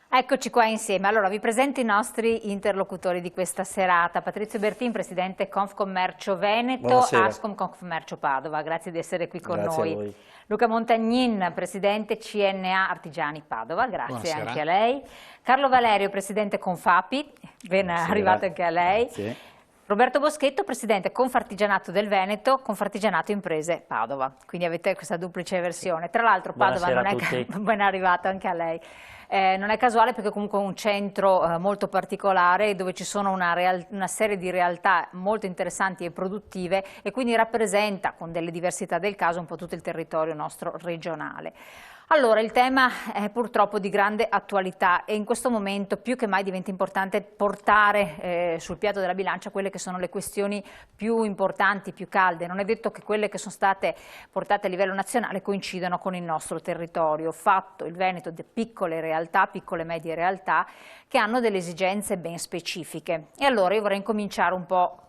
Eccoci qua insieme. Allora, vi presento i nostri interlocutori di questa serata. Patrizio Bertin, Presidente Confcommercio Veneto, Buonasera. Ascom Confcommercio Padova. Grazie di essere qui con Grazie a noi. voi. Luca Montagnin, Presidente CNA Artigiani Padova. Grazie Buonasera. anche a lei. Carlo Valerio, Presidente Confapi. Ben arrivato anche a lei. Grazie. Roberto Boschetto, Presidente Confartigianato del Veneto, Confartigianato Imprese Padova. Quindi avete questa duplice versione. Tra l'altro Padova Buonasera non a è tutti. ben arrivato anche a lei. Non è casuale perché comunque è un centro molto particolare dove ci sono una serie di realtà molto interessanti e produttive e quindi rappresenta con delle diversità del caso un po' tutto il territorio nostro regionale. Allora, il tema è purtroppo di grande attualità e in questo momento più che mai diventa importante portare sul piatto della bilancia quelle che sono le questioni più importanti, più calde. Non è detto che quelle che sono state portate a livello nazionale coincidano con il nostro territorio. Fatto il Veneto di piccole realtà, piccole e medie realtà che hanno delle esigenze ben specifiche. E allora io vorrei incominciare un po'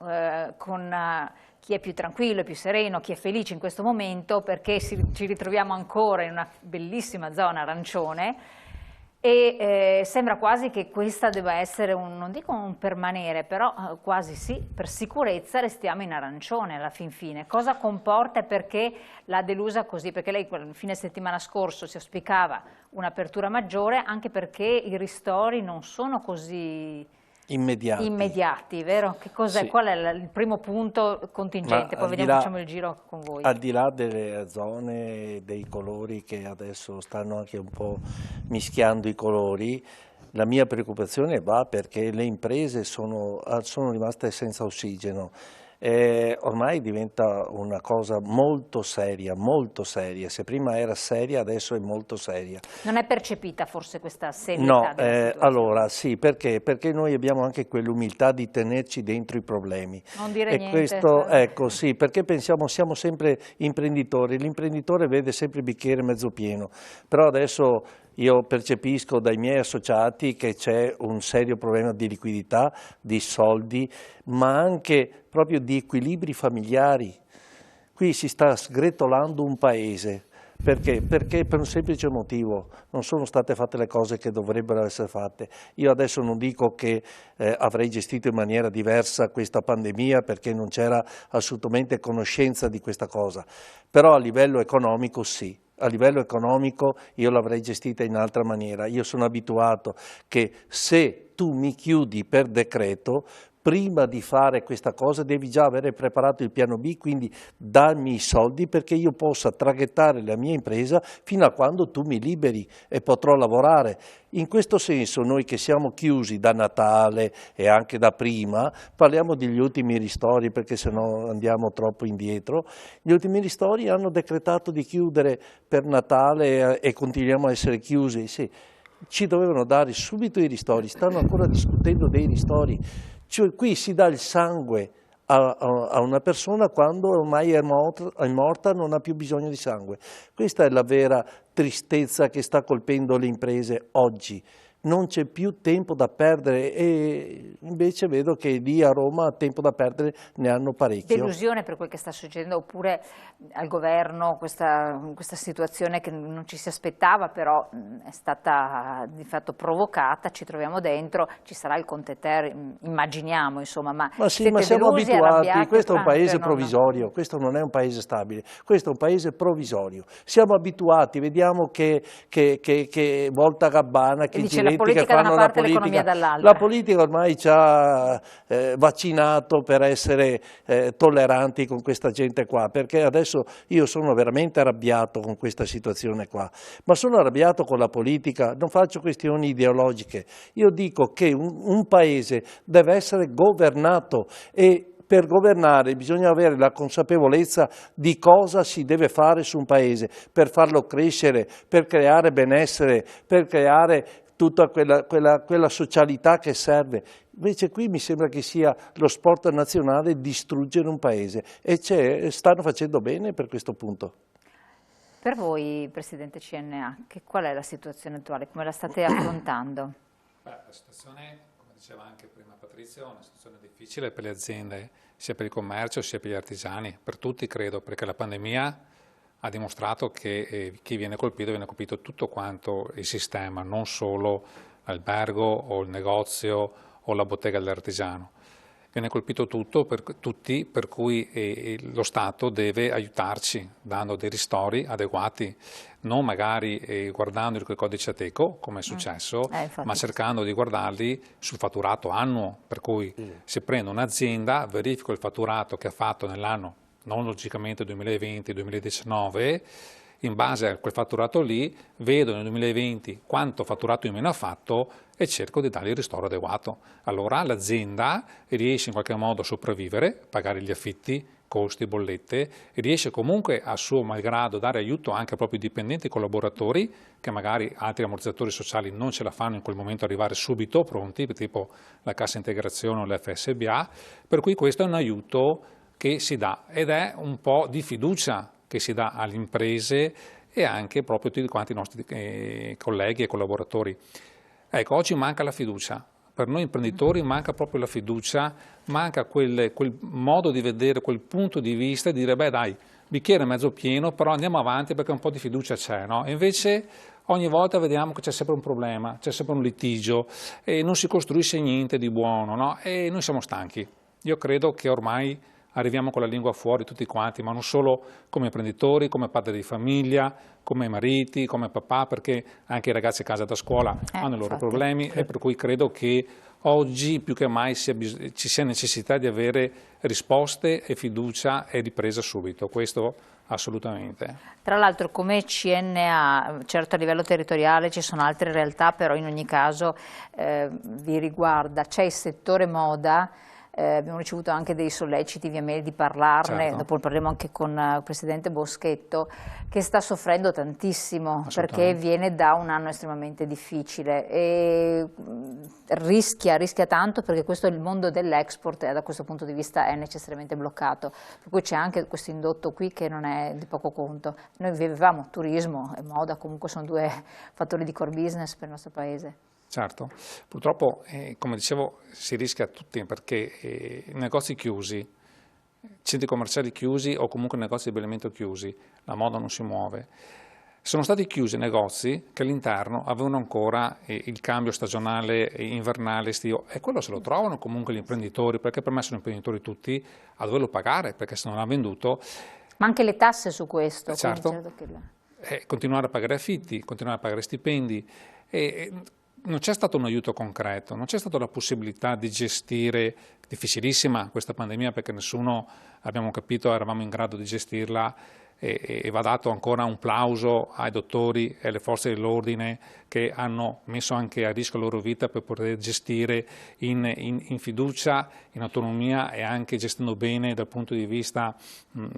con chi è più tranquillo, più sereno, chi è felice in questo momento perché ci ritroviamo ancora in una bellissima zona arancione e sembra quasi che questa debba essere non dico un permanere, però quasi sì, per sicurezza restiamo in arancione alla fin fine. Cosa comporta e perché l'ha delusa così? Perché lei il fine settimana scorso si auspicava un'apertura maggiore anche perché i ristori non sono così immediati, vero? Che cos'è? Sì. Qual è il primo punto contingente? Poi vediamo, facciamo il giro con voi. Al di là delle zone, dei colori che adesso stanno anche un po' mischiando i colori, la mia preoccupazione va perché le imprese sono rimaste senza ossigeno. Ormai diventa una cosa molto seria, se prima era seria adesso è molto seria. Non è percepita forse questa serietà No, della situazione? allora sì, perché? Perché noi abbiamo anche quell'umiltà di tenerci dentro i problemi. Non dire E niente. questo, ecco sì, perché pensiamo siamo sempre imprenditori, l'imprenditore vede sempre il bicchiere mezzo pieno, però adesso io percepisco dai miei associati che c'è un serio problema di liquidità, di soldi, ma anche proprio di equilibri familiari. Qui si sta sgretolando un paese. Perché? Perché per un semplice motivo, non sono state fatte le cose che dovrebbero essere fatte. Io adesso non dico che avrei gestito in maniera diversa questa pandemia perché non c'era assolutamente conoscenza di questa cosa, però a livello economico sì. A livello economico io l'avrei gestita in altra maniera. Io sono abituato che se tu mi chiudi per decreto, prima di fare questa cosa devi già avere preparato il piano B, quindi darmi i soldi perché io possa traghettare la mia impresa fino a quando tu mi liberi e potrò lavorare. In questo senso noi che siamo chiusi da Natale e anche da prima, parliamo degli ultimi ristori perché sennò andiamo troppo indietro, gli ultimi ristori hanno decretato di chiudere per Natale e continuiamo a essere chiusi, sì. Ci dovevano dare subito i ristori, stanno ancora discutendo dei ristori. Cioè, qui si dà il sangue a una persona quando ormai è morta, non ha più bisogno di sangue. Questa è la vera tristezza che sta colpendo le imprese oggi. Non c'è più tempo da perdere e invece vedo che lì a Roma tempo da perdere ne hanno parecchio. Delusione per quel che sta succedendo oppure al governo questa situazione che non ci si aspettava però è stata di fatto provocata, ci troviamo dentro, ci sarà il Conte Ter, immaginiamo insomma, ma sì, ma siamo delusi, abituati, questo è un paese non... provvisorio, questo non è un paese stabile, questo è un paese provvisorio, siamo abituati, vediamo che Volta Gabbana, che dice, la che politica da fanno una parte la e l'economia dall'altra. La politica ormai ci ha vaccinato per essere tolleranti con questa gente qua, perché adesso io sono veramente arrabbiato con questa situazione qua, ma sono arrabbiato con la politica, non faccio questioni ideologiche, io dico che un paese deve essere governato e per governare bisogna avere la consapevolezza di cosa si deve fare su un paese, per farlo crescere, per creare benessere, per creare tutta quella socialità che serve. Invece qui mi sembra che sia lo sport nazionale distruggere un paese e stanno facendo bene per questo punto. Per voi, Presidente CNA, qual è la situazione attuale? Come la state affrontando? La situazione, come diceva anche prima Patrizio, è una situazione difficile per le aziende, sia per il commercio sia per gli artigiani, per tutti credo, perché la pandemia ha dimostrato che chi viene colpito tutto quanto il sistema, non solo l'albergo o il negozio o la bottega dell'artigiano. Viene colpito tutti, per cui lo Stato deve aiutarci dando dei ristori adeguati, non magari guardando il codice Ateco, come è successo, ma cercando di guardarli sul fatturato annuo, per cui si prende un'azienda, verifica il fatturato che ha fatto nell'anno, non logicamente 2020-2019, in base a quel fatturato lì, vedo nel 2020 quanto fatturato in meno ha fatto e cerco di dargli il ristoro adeguato. Allora l'azienda riesce in qualche modo a sopravvivere, pagare gli affitti, costi, bollette, e riesce comunque a suo malgrado a dare aiuto anche ai propri dipendenti e collaboratori, che magari altri ammortizzatori sociali non ce la fanno in quel momento arrivare subito pronti, tipo la cassa integrazione o l'FSBA, per cui questo è un aiuto che si dà ed è un po' di fiducia che si dà alle imprese e anche proprio a tutti quanti i nostri colleghi e collaboratori. Ecco, oggi manca la fiducia, per noi imprenditori manca proprio la fiducia, manca quel modo di vedere, quel punto di vista e dire beh dai, bicchiere mezzo pieno, però andiamo avanti perché un po' di fiducia c'è, no? E invece ogni volta vediamo che c'è sempre un problema, c'è sempre un litigio e non si costruisce niente di buono, no? E noi siamo stanchi. Io credo che ormai arriviamo con la lingua fuori tutti quanti, ma non solo come imprenditori, come padri di famiglia, come mariti, come papà, perché anche i ragazzi a casa da scuola hanno i loro problemi e per cui credo che oggi più che mai ci sia necessità di avere risposte e fiducia e ripresa subito, questo assolutamente. Tra l'altro come CNA, certo a livello territoriale ci sono altre realtà, però in ogni caso vi riguarda, c'è il settore moda. Abbiamo ricevuto anche dei solleciti via mail di parlarne, certo. Dopo parleremo anche con il Presidente Boschetto, che sta soffrendo tantissimo perché viene da un anno estremamente difficile e rischia tanto perché questo è il mondo dell'export e da questo punto di vista è necessariamente bloccato, per cui c'è anche questo indotto qui che non è di poco conto. Noi vivevamo turismo e moda, comunque sono due fattori di core business per il nostro Paese. Certo, purtroppo come dicevo si rischia tutti perché negozi chiusi, centri commerciali chiusi o comunque negozi di abbigliamento chiusi, la moda non si muove. Sono stati chiusi negozi che all'interno avevano ancora il cambio stagionale invernale, estivo e quello se lo trovano comunque gli imprenditori, perché per me sono imprenditori tutti a doverlo pagare perché se non ha venduto. Ma anche le tasse su questo. Certo, continuare a pagare affitti, continuare a pagare stipendi. Non c'è stato un aiuto concreto, non c'è stata la possibilità di gestire, difficilissima questa pandemia perché nessuno, abbiamo capito, eravamo in grado di gestirla e va dato ancora un plauso ai dottori e alle forze dell'ordine che hanno messo anche a rischio la loro vita per poter gestire in fiducia, in autonomia e anche gestendo bene dal punto di vista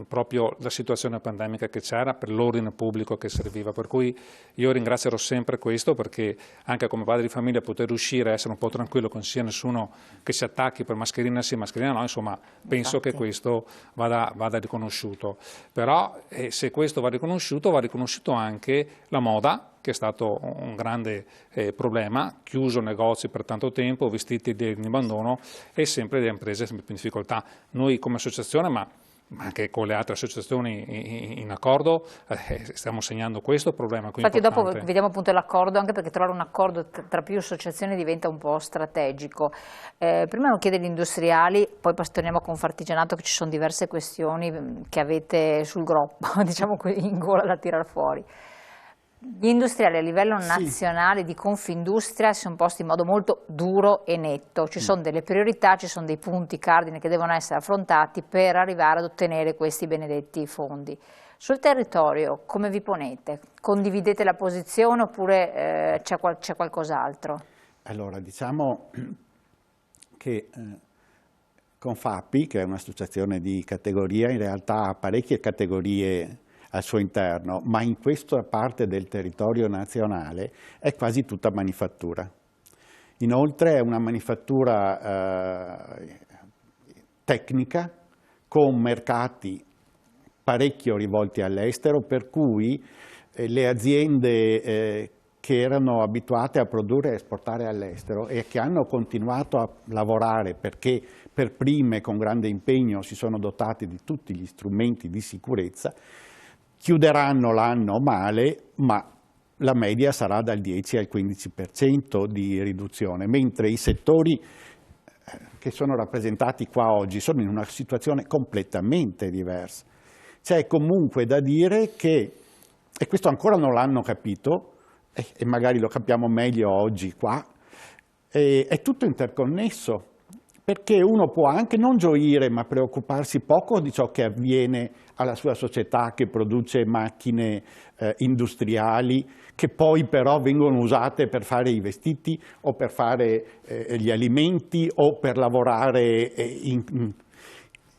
proprio la situazione pandemica che c'era per l'ordine pubblico che serviva. Per cui io ringrazierò sempre questo perché anche come padre di famiglia poter uscire e essere un po' tranquillo che non sia nessuno che si attacchi per mascherina sì, mascherina no, insomma penso che questo vada riconosciuto. Però se questo va riconosciuto anche la moda, che è stato un grande problema, chiuso negozi per tanto tempo, vestiti in abbandono e sempre le imprese sempre più in difficoltà. Noi come associazione, ma anche con le altre associazioni in accordo, stiamo segnando questo problema. Infatti importante. Dopo vediamo appunto l'accordo, anche perché trovare un accordo tra più associazioni diventa un po' strategico. Prima non chiede agli industriali, poi torniamo a Confartigianato che ci sono diverse questioni che avete sul groppo, diciamo in gola da tirar fuori. Gli industriali a livello nazionale di Confindustria si sono posti in modo molto duro e netto, ci sono delle priorità, ci sono dei punti cardine che devono essere affrontati per arrivare ad ottenere questi benedetti fondi. Sul territorio come vi ponete? Condividete la posizione oppure c'è qualcos'altro? Allora diciamo che Confapi, che è un'associazione di categoria, in realtà ha parecchie categorie al suo interno, ma in questa parte del territorio nazionale è quasi tutta manifattura. Inoltre è una manifattura tecnica con mercati parecchio rivolti all'estero, per cui le aziende che erano abituate a produrre e esportare all'estero e che hanno continuato a lavorare perché per prime con grande impegno si sono dotate di tutti gli strumenti di sicurezza, chiuderanno l'anno male, ma la media sarà dal 10 al 15% di riduzione, mentre i settori che sono rappresentati qua oggi sono in una situazione completamente diversa. C'è comunque da dire che, e questo ancora non l'hanno capito, e magari lo capiamo meglio oggi qua, è tutto interconnesso, perché uno può anche non gioire ma preoccuparsi poco di ciò che avviene alla sua società che produce macchine industriali che poi però vengono usate per fare i vestiti o per fare gli alimenti o per lavorare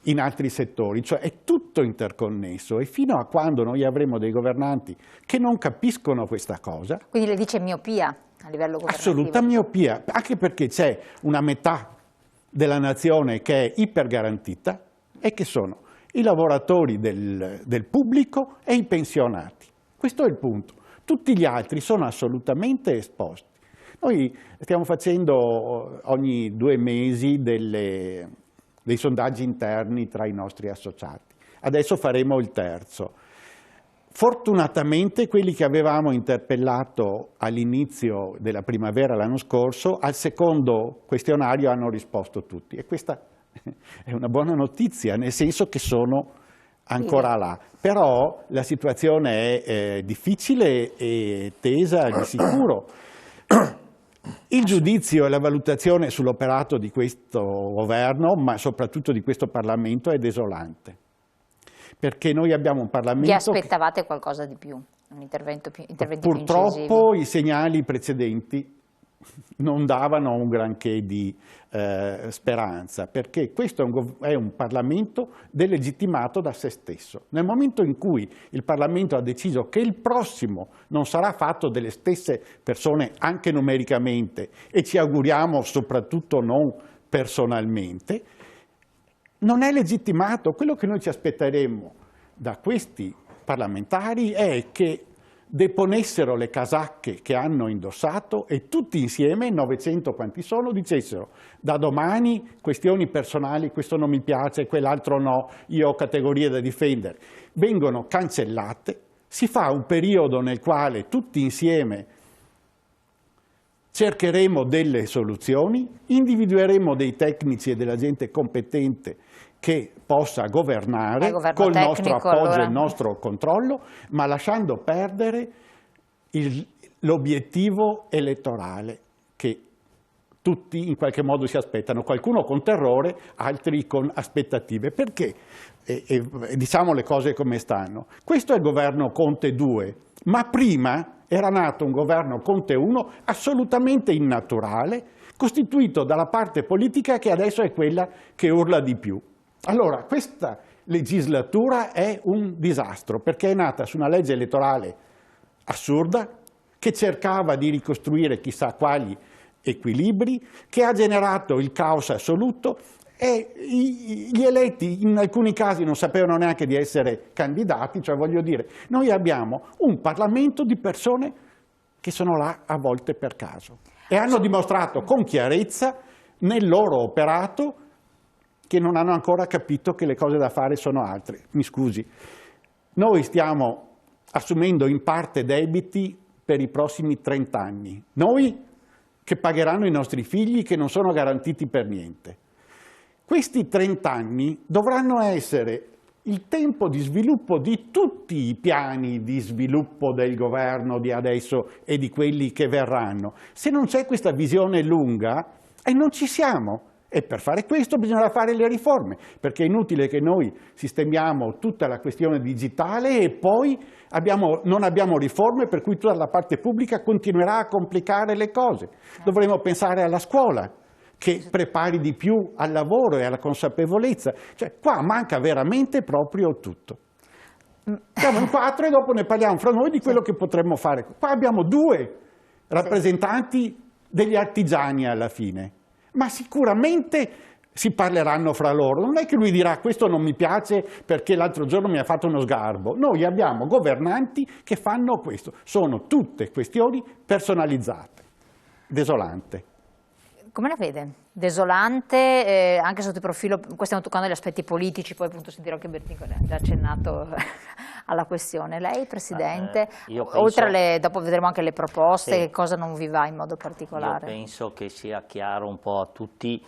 in altri settori, cioè è tutto interconnesso e fino a quando noi avremo dei governanti che non capiscono questa cosa... Quindi le dice miopia a livello governativo? Assoluta miopia, anche perché c'è una metà della nazione che è ipergarantita e che sono i lavoratori del pubblico e i pensionati. Questo è il punto. Tutti gli altri sono assolutamente esposti. Noi stiamo facendo ogni 2 mesi dei sondaggi interni tra i nostri associati. Adesso faremo il terzo. Fortunatamente quelli che avevamo interpellato all'inizio della primavera l'anno scorso, al secondo questionario hanno risposto tutti. E questa è una buona notizia, nel senso che sono ancora là. Però la situazione è difficile e tesa di sicuro. Il giudizio e la valutazione sull'operato di questo governo, ma soprattutto di questo Parlamento, è desolante. Perché noi abbiamo un Parlamento... Vi aspettavate qualcosa di più? Un intervento più purtroppo i segnali precedenti non davano un granché di speranza, perché questo è un Parlamento delegittimato da se stesso. Nel momento in cui il Parlamento ha deciso che il prossimo non sarà fatto delle stesse persone anche numericamente e ci auguriamo soprattutto non personalmente, non è legittimato. Quello che noi ci aspetteremo da questi parlamentari è che deponessero le casacche che hanno indossato e tutti insieme, 900 quanti sono, dicessero da domani questioni personali, questo non mi piace, quell'altro no, io ho categorie da difendere, vengono cancellate, si fa un periodo nel quale tutti insieme cercheremo delle soluzioni, individueremo dei tecnici e della gente competente che possa governare col nostro appoggio e il nostro controllo, ma lasciando perdere l'obiettivo elettorale che tutti in qualche modo si aspettano, qualcuno con terrore, altri con aspettative. Perché? Diciamo le cose come stanno. Questo è il governo Conte 2, ma prima era nato un governo Conte 1 assolutamente innaturale, costituito dalla parte politica che adesso è quella che urla di più. Allora, questa legislatura è un disastro, perché è nata su una legge elettorale assurda, che cercava di ricostruire chissà quali equilibri, che ha generato il caos assoluto e gli eletti in alcuni casi non sapevano neanche di essere candidati, cioè voglio dire, noi abbiamo un Parlamento di persone che sono là a volte per caso e hanno dimostrato con chiarezza nel loro operato che non hanno ancora capito che le cose da fare sono altre. Mi scusi, noi stiamo assumendo in parte debiti per i prossimi 30 anni. Noi che pagheranno i nostri figli che non sono garantiti per niente. Questi 30 anni dovranno essere il tempo di sviluppo di tutti i piani di sviluppo del governo di adesso e di quelli che verranno. Se non c'è questa visione lunga, non ci siamo. E per fare questo bisognerà fare le riforme, perché è inutile che noi sistemiamo tutta la questione digitale e poi non abbiamo riforme per cui tutta la parte pubblica continuerà a complicare le cose. Dovremo pensare alla scuola, che prepari di più al lavoro e alla consapevolezza. Cioè, qua manca veramente proprio tutto. Siamo in 4 e dopo ne parliamo fra noi di quello che potremmo fare. Qua abbiamo 2 rappresentanti degli artigiani alla fine. Ma sicuramente si parleranno fra loro. Non è che lui dirà questo non mi piace perché l'altro giorno mi ha fatto uno sgarbo. Noi abbiamo governanti che fanno questo. Sono tutte questioni personalizzate. Desolante. Come la vede? Desolante, anche sotto il profilo, qua stiamo toccando gli aspetti politici, poi appunto sentirò che Bertico ha già accennato alla questione. Lei, Presidente, io penso, oltre dopo vedremo anche le proposte, sì, che cosa non vi va in modo particolare? Io penso che sia chiaro un po' a tutti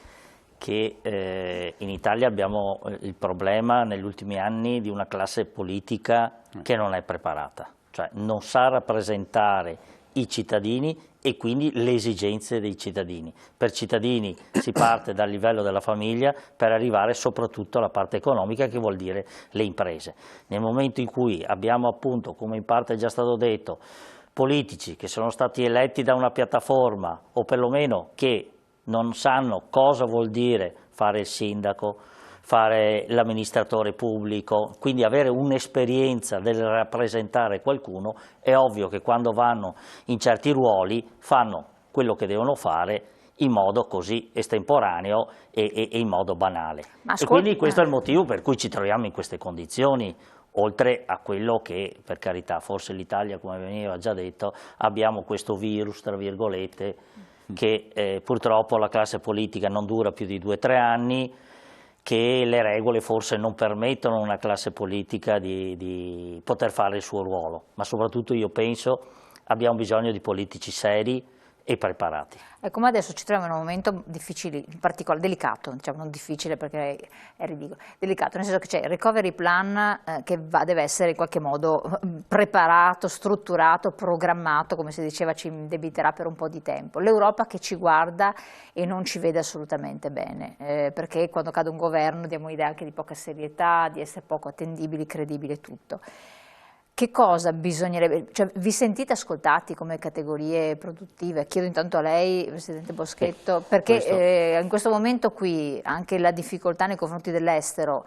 che in Italia abbiamo il problema negli ultimi anni di una classe politica che non è preparata, cioè non sa rappresentare i cittadini e quindi le esigenze dei cittadini. Per cittadini si parte dal livello della famiglia per arrivare soprattutto alla parte economica, che vuol dire le imprese. Nel momento in cui abbiamo appunto, come in parte è già stato detto, politici che sono stati eletti da una piattaforma o perlomeno che non sanno cosa vuol dire fare il sindaco, fare l'amministratore pubblico, quindi avere un'esperienza del rappresentare qualcuno, è ovvio che quando vanno in certi ruoli fanno quello che devono fare in modo così estemporaneo e in modo banale. E quindi questo è il motivo per cui ci troviamo in queste condizioni, oltre a quello che, per carità, forse l'Italia, come veniva già detto, abbiamo questo virus, tra virgolette, che purtroppo la classe politica non dura più di 2 o 3 anni, che le regole forse non permettono a una classe politica di poter fare il suo ruolo, ma soprattutto io penso abbiamo bisogno di politici seri e preparati. Come adesso ci troviamo in un momento difficile, in particolare delicato, diciamo non difficile perché è ridicolo, delicato, nel senso che c'è il recovery plan che deve essere in qualche modo preparato, strutturato, programmato, come si diceva ci debiterà per un po' di tempo. L'Europa che ci guarda e non ci vede assolutamente bene, perché quando cade un governo diamo un'idea anche di poca serietà, di essere poco attendibili, credibili e tutto. Che cosa bisognerebbe, cioè, vi sentite ascoltati come categorie produttive? Chiedo intanto a lei, Presidente Boschetto, perché in questo momento qui anche la difficoltà nei confronti dell'estero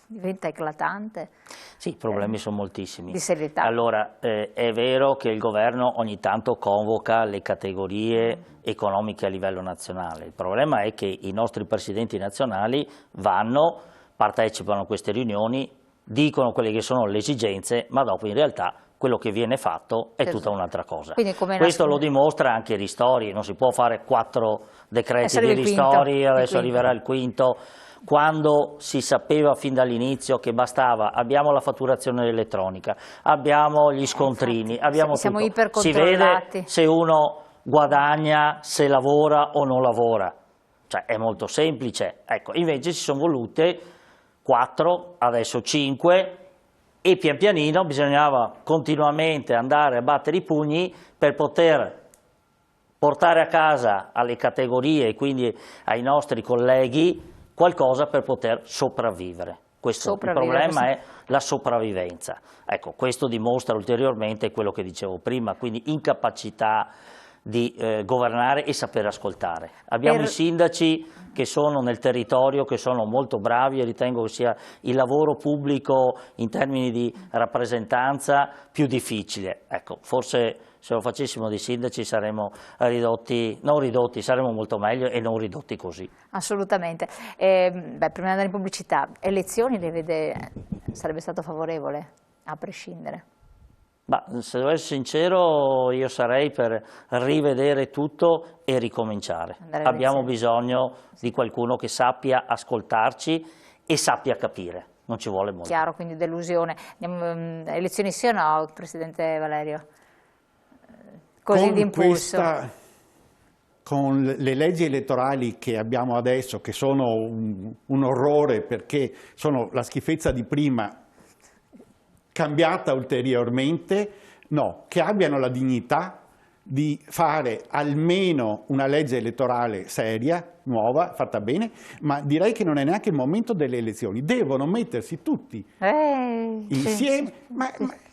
diventa eclatante. Sì, i problemi sono moltissimi. Di serietà. Allora, è vero che il governo ogni tanto convoca le categorie economiche a livello nazionale. Il problema è che i nostri presidenti nazionali vanno, partecipano a queste riunioni, dicono quelle che sono le esigenze, ma dopo in realtà quello che viene fatto è tutta un'altra cosa. Questo lo dimostra anche i ristori, non si può fare 4 decreti di ristori, adesso arriverà il quinto, quando si sapeva fin dall'inizio che bastava, abbiamo la fatturazione elettronica, abbiamo gli scontrini, abbiamo siamo tutto, si ipercontrollati. vede se uno guadagna, se lavora o non lavora, cioè è molto semplice, ecco, invece ci sono volute 4, adesso 5 e pian pianino bisognava continuamente andare a battere i pugni per poter portare a casa alle categorie e quindi ai nostri colleghi qualcosa per poter sopravvivere. Il problema è la sopravvivenza. Ecco, questo dimostra ulteriormente quello che dicevo prima, quindi incapacità di governare e saper ascoltare. Abbiamo i sindaci che sono nel territorio, che sono molto bravi e ritengo che sia il lavoro pubblico in termini di rappresentanza più difficile. Ecco, forse se lo facessimo di sindaci saremmo saremmo molto meglio e non ridotti così. Assolutamente. Prima di andare in pubblicità, elezioni le vede, sarebbe stato favorevole, a prescindere? Ma se devo essere sincero io sarei per rivedere tutto e ricominciare. Abbiamo bisogno di qualcuno che sappia ascoltarci e sappia capire, non ci vuole molto. Chiaro, quindi delusione. Elezioni sì o no, Presidente Valerio? Così d'impulso. Con le leggi elettorali che abbiamo adesso, che sono un orrore perché sono la schifezza di prima, cambiata ulteriormente, no, che abbiano la dignità di fare almeno una legge elettorale seria, nuova, fatta bene, ma direi che non è neanche il momento delle elezioni, devono mettersi tutti insieme, ma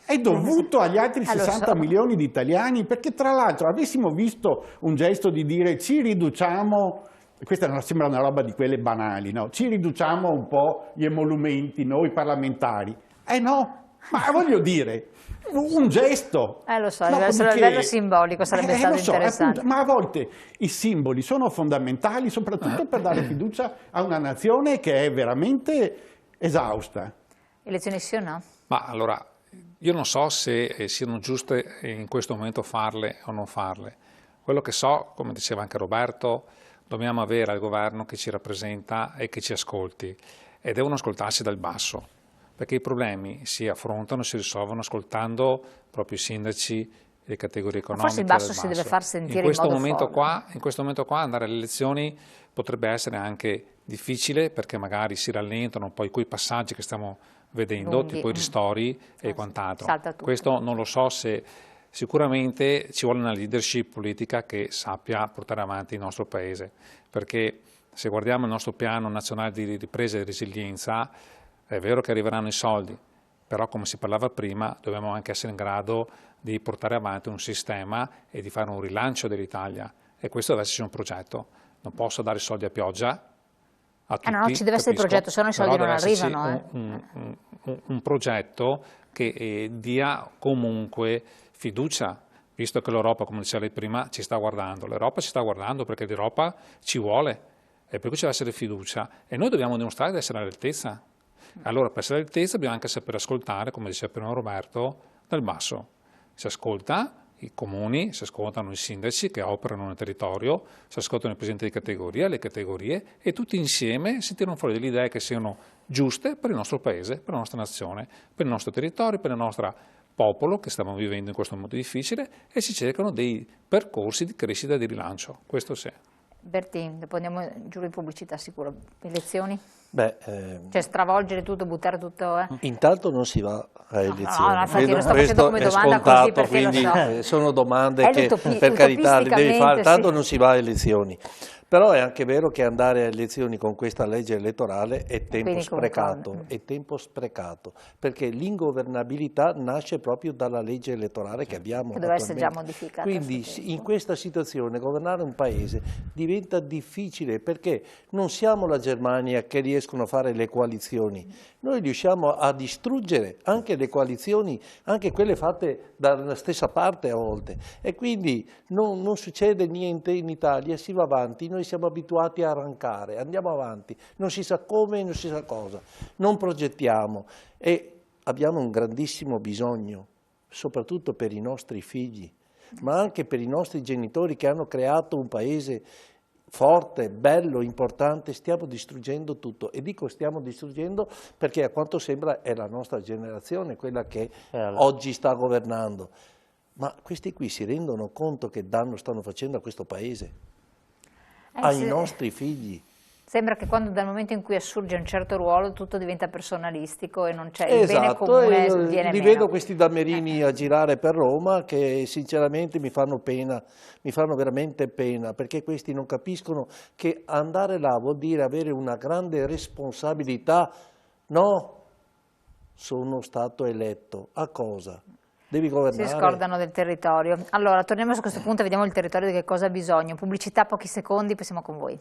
è dovuto agli altri 60 milioni di italiani, perché tra l'altro avessimo visto un gesto di dire ci riduciamo, questa sembra una roba di quelle banali, no? Ci riduciamo un po' gli emolumenti, noi parlamentari, no, ma voglio dire, un gesto. Lo so, a livello simbolico sarebbe stato interessante. Appunto, ma a volte i simboli sono fondamentali, soprattutto per dare fiducia a una nazione che è veramente esausta. Elezioni sì o no? Ma allora, io non so se siano giuste in questo momento farle o non farle. Quello che so, come diceva anche Roberto, dobbiamo avere al governo che ci rappresenta e che ci ascolti, e devono ascoltarsi dal basso, perché i problemi si affrontano, si risolvono ascoltando proprio i sindaci, le categorie economiche. Forse il basso si deve far sentire in modo forte. In questo momento qua andare alle elezioni potrebbe essere anche difficile, perché magari si rallentano poi quei passaggi che stiamo vedendo, lunghi, tipo i ristori e quant'altro. Salta Questo non lo so, se sicuramente ci vuole una leadership politica che sappia portare avanti il nostro Paese, perché se guardiamo il nostro piano nazionale di ripresa e resilienza, è vero che arriveranno i soldi, però come si parlava prima dobbiamo anche essere in grado di portare avanti un sistema e di fare un rilancio dell'Italia, e questo deve esserci un progetto. Non posso dare soldi a pioggia a tutti, no, ci deve essere il progetto, se no i soldi non arrivano. Un progetto che dia comunque fiducia, visto che l'Europa, come diceva lei prima, ci sta guardando. L'Europa ci sta guardando perché l'Europa ci vuole, e per cui ci deve essere fiducia, e noi dobbiamo dimostrare di essere all'altezza. Allora, per essere all'altezza bisogna anche sapere ascoltare, come diceva prima Roberto, dal basso. Si ascolta i comuni, si ascoltano i sindaci che operano nel territorio, si ascoltano i presidenti di categoria, le categorie, e tutti insieme si tirano fuori delle idee che siano giuste per il nostro paese, per la nostra nazione, per il nostro territorio, per il nostro popolo che stiamo vivendo in questo momento difficile, e si cercano dei percorsi di crescita e di rilancio. Questo sì. Bertin, dopo andiamo giù in pubblicità sicuro. Elezioni? Beh, Cioè stravolgere tutto, buttare tutto? Intanto non si va a elezioni. No, infatti lo sto facendo Questo come è domanda scontato, così perché quindi lo so. sono domande che per carità le devi fare, tanto non si va a elezioni. Però è anche vero che andare a elezioni con questa legge elettorale è tempo sprecato, perché l'ingovernabilità nasce proprio dalla legge elettorale che abbiamo che deve essere già attualmente. modificata. Quindi in questa situazione governare un paese diventa difficile, perché non siamo la Germania che riescono a fare le coalizioni, noi riusciamo a distruggere anche le coalizioni, anche quelle fatte dalla stessa parte a volte, e quindi non succede niente in Italia, si va avanti. Noi siamo abituati a arrancare, andiamo avanti, non si sa come, non si sa cosa, non progettiamo, e abbiamo un grandissimo bisogno, soprattutto per i nostri figli, ma anche per i nostri genitori che hanno creato un paese forte, bello, importante. Stiamo distruggendo tutto, e dico stiamo distruggendo perché a quanto sembra è la nostra generazione quella che oggi sta governando. Ma questi qui si rendono conto che danno stanno facendo a questo paese? Ai nostri figli. Sembra che dal momento in cui assurge un certo ruolo tutto diventa personalistico e non c'è il bene comune, viene li meno. vedo questi damerini a girare per Roma che sinceramente mi fanno pena, mi fanno veramente pena, perché questi non capiscono che andare là vuol dire avere una grande responsabilità. No, sono stato eletto. A cosa? Devi governare. Si scordano del territorio. Allora, torniamo su questo punto e vediamo il territorio di che cosa ha bisogno. Pubblicità, pochi secondi, poi siamo con voi.